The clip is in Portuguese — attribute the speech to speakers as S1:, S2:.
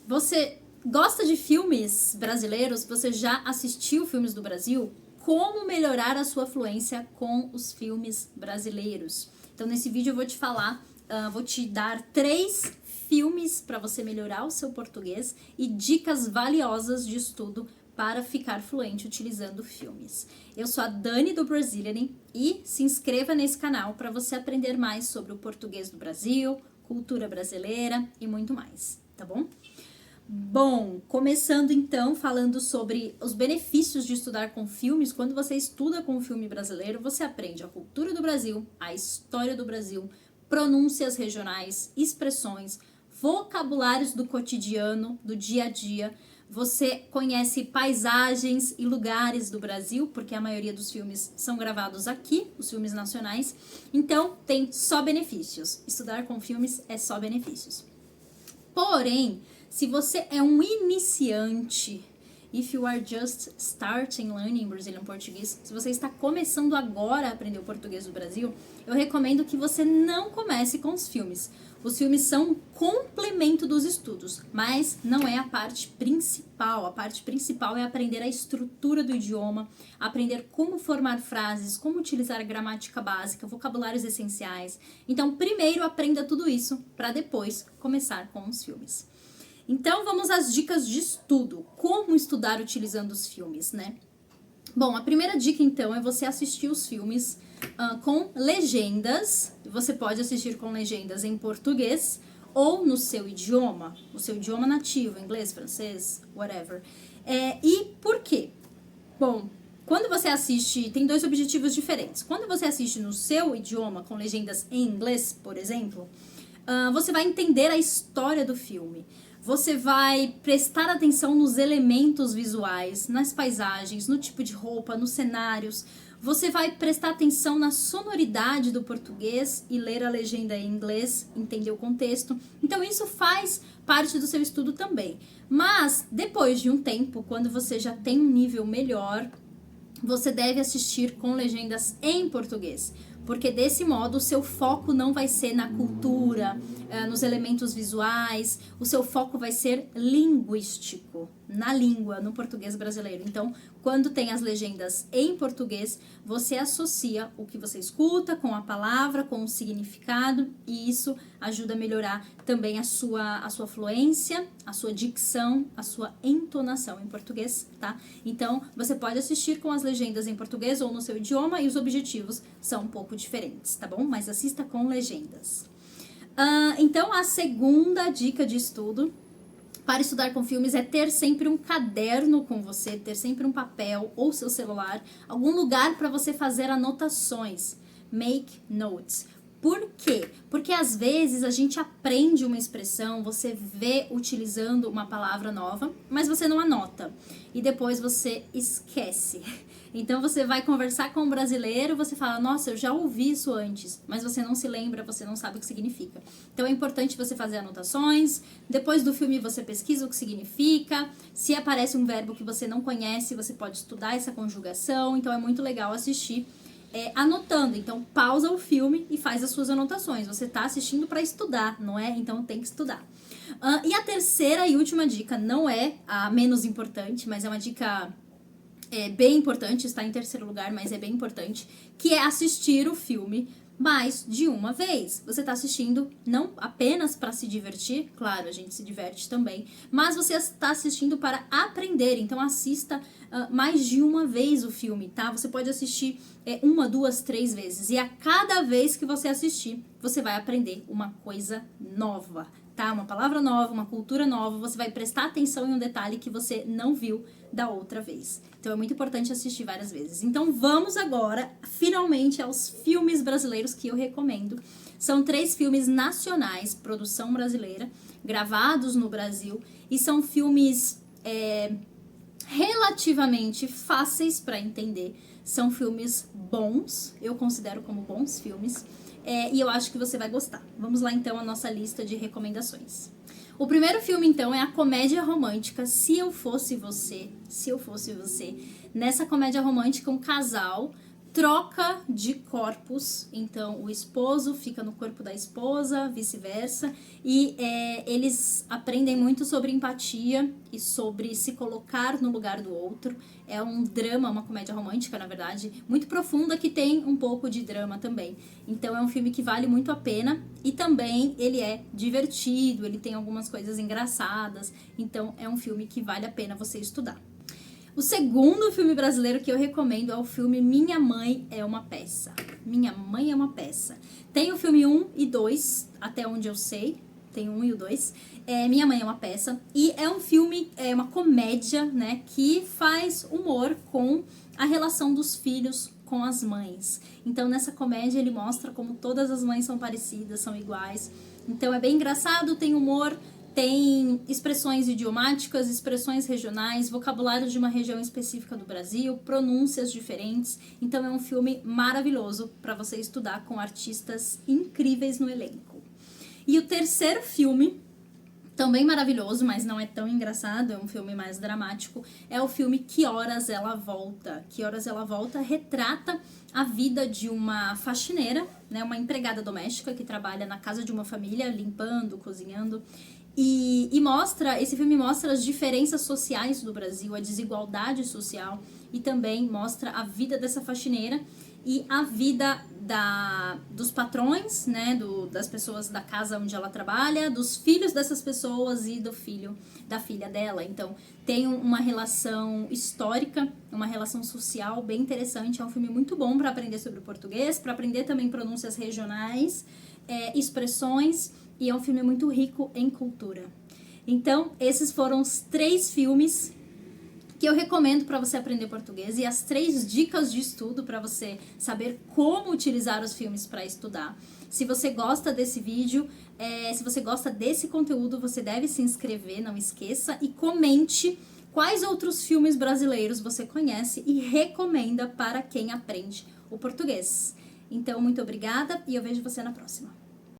S1: Você gosta de filmes brasileiros? Você já assistiu filmes do Brasil? Como melhorar a sua fluência com os filmes brasileiros? Então, nesse vídeo eu vou te falar, vou te dar 3 filmes para você melhorar o seu português e dicas valiosas de estudo para ficar fluente utilizando filmes. Eu sou a Dani do Brazilian e se inscreva nesse canal para você aprender mais sobre o português do Brasil, cultura brasileira e muito mais, tá bom? Bom, começando então falando sobre os benefícios de estudar com filmes. Quando você estuda com um filme brasileiro, você aprende a cultura do Brasil, a história do Brasil, pronúncias regionais, expressões, vocabulários do cotidiano, do dia a dia. Você conhece paisagens e lugares do Brasil, porque a maioria dos filmes são gravados aqui, os filmes nacionais. Então, tem só benefícios. Estudar com filmes é só benefícios. Porém, se você é um iniciante, if you are just starting learning Brazilian Portuguese, se você está começando agora a aprender o português do Brasil, eu recomendo que você não comece com os filmes. Os filmes são um complemento dos estudos, mas não é a parte principal. A parte principal é aprender a estrutura do idioma, aprender como formar frases, como utilizar a gramática básica, vocabulários essenciais. Então, primeiro aprenda tudo isso para depois começar com os filmes. Então, vamos às dicas de estudo. Como estudar utilizando os filmes, né? Bom, a primeira dica, então, é você assistir os filmes com legendas. Você pode assistir com legendas em português ou no seu idioma, o seu idioma nativo, inglês, francês, whatever. E por quê? Bom, quando você assiste, tem 2 objetivos diferentes. Quando você assiste no seu idioma com legendas em inglês, por exemplo, você vai entender a história do filme. Você vai prestar atenção nos elementos visuais, nas paisagens, no tipo de roupa, nos cenários. Você vai prestar atenção na sonoridade do português e ler a legenda em inglês, entender o contexto. Então, isso faz parte do seu estudo também. Mas, depois de um tempo, quando você já tem um nível melhor, você deve assistir com legendas em português. Porque desse modo o seu foco não vai ser na cultura, nos elementos visuais, o seu foco vai ser linguístico, na língua, no português brasileiro. Então, quando tem as legendas em português, você associa o que você escuta com a palavra, com o significado, e isso ajuda a melhorar também a sua fluência, a sua dicção, a sua entonação em português, tá? Então, você pode assistir com as legendas em português ou no seu idioma e os objetivos são um pouco diferentes, tá bom? Mas assista com legendas. Então, a segunda dica de estudo para estudar com filmes é ter sempre um caderno com você, ter sempre um papel ou seu celular, algum lugar para você fazer anotações, make notes. Por quê? Porque às vezes a gente aprende uma expressão, você vê utilizando uma palavra nova, mas você não anota e depois você esquece. Então você vai conversar com um brasileiro, você fala, nossa, eu já ouvi isso antes, mas você não se lembra, você não sabe o que significa. Então é importante você fazer anotações, depois do filme você pesquisa o que significa, se aparece um verbo que você não conhece, você pode estudar essa conjugação, então é muito legal assistir anotando. Então pausa o filme e faz as suas anotações. Você está assistindo para estudar, não é? Então tem que estudar. E a terceira e última dica não é a menos importante, mas é uma dica bem importante, está em terceiro lugar, mas é bem importante, que é assistir o filme mais de uma vez. Você está assistindo não apenas para se divertir, claro, a gente se diverte também, mas você está assistindo para aprender, então assista mais de uma vez o filme, tá? Você pode assistir 1, 2, 3 vezes, e a cada vez que você assistir, você vai aprender uma coisa nova, tá? Uma palavra nova, uma cultura nova, você vai prestar atenção em um detalhe que você não viu da outra vez. Então é muito importante assistir várias vezes. Então vamos agora, finalmente, aos filmes brasileiros que eu recomendo. São 3 filmes nacionais, produção brasileira, gravados no Brasil, e são filmes relativamente fáceis para entender. São filmes bons, eu considero como bons filmes, e eu acho que você vai gostar. Vamos lá então à nossa lista de recomendações. O primeiro filme então é a comédia romântica Se Eu Fosse Você. Se Eu Fosse Você. Nessa comédia romântica, um casal troca de corpos, então o esposo fica no corpo da esposa, vice-versa, e eles aprendem muito sobre empatia e sobre se colocar no lugar do outro. É um drama, uma comédia romântica, na verdade, muito profunda, que tem um pouco de drama também. Então é um filme que vale muito a pena, e também ele é divertido, ele tem algumas coisas engraçadas, então é um filme que vale a pena você estudar. O segundo filme brasileiro que eu recomendo é o filme Minha Mãe é uma Peça. Minha Mãe é uma Peça. Tem o filme 1 e 2, até onde eu sei. Tem o 1 e o 2. Minha Mãe é uma Peça. E é um filme, é uma comédia, né, que faz humor com a relação dos filhos com as mães. Então, nessa comédia, ele mostra como todas as mães são parecidas, são iguais. Então, é bem engraçado, tem humor, tem expressões idiomáticas, expressões regionais, vocabulário de uma região específica do Brasil, pronúncias diferentes. Então é um filme maravilhoso para você estudar com artistas incríveis no elenco. E o terceiro filme, também maravilhoso, mas não é tão engraçado, é um filme mais dramático, é o filme Que Horas Ela Volta. Que Horas Ela Volta retrata a vida de uma faxineira, né, uma empregada doméstica que trabalha na casa de uma família, limpando, cozinhando. E esse filme mostra as diferenças sociais do Brasil, a desigualdade social, e também mostra a vida dessa faxineira e a vida dos patrões, né, das pessoas da casa onde ela trabalha, dos filhos dessas pessoas e da filha dela. Então tem uma relação histórica, uma relação social bem interessante. É um filme muito bom para aprender sobre o português, para aprender também pronúncias regionais, expressões, e é um filme muito rico em cultura. Então, esses foram os 3 filmes que eu recomendo para você aprender português, e as 3 dicas de estudo para você saber como utilizar os filmes para estudar. Se você gosta desse vídeo, se você gosta desse conteúdo, você deve se inscrever, não esqueça, e comente quais outros filmes brasileiros você conhece e recomenda para quem aprende o português. Então, muito obrigada, e eu vejo você na próxima.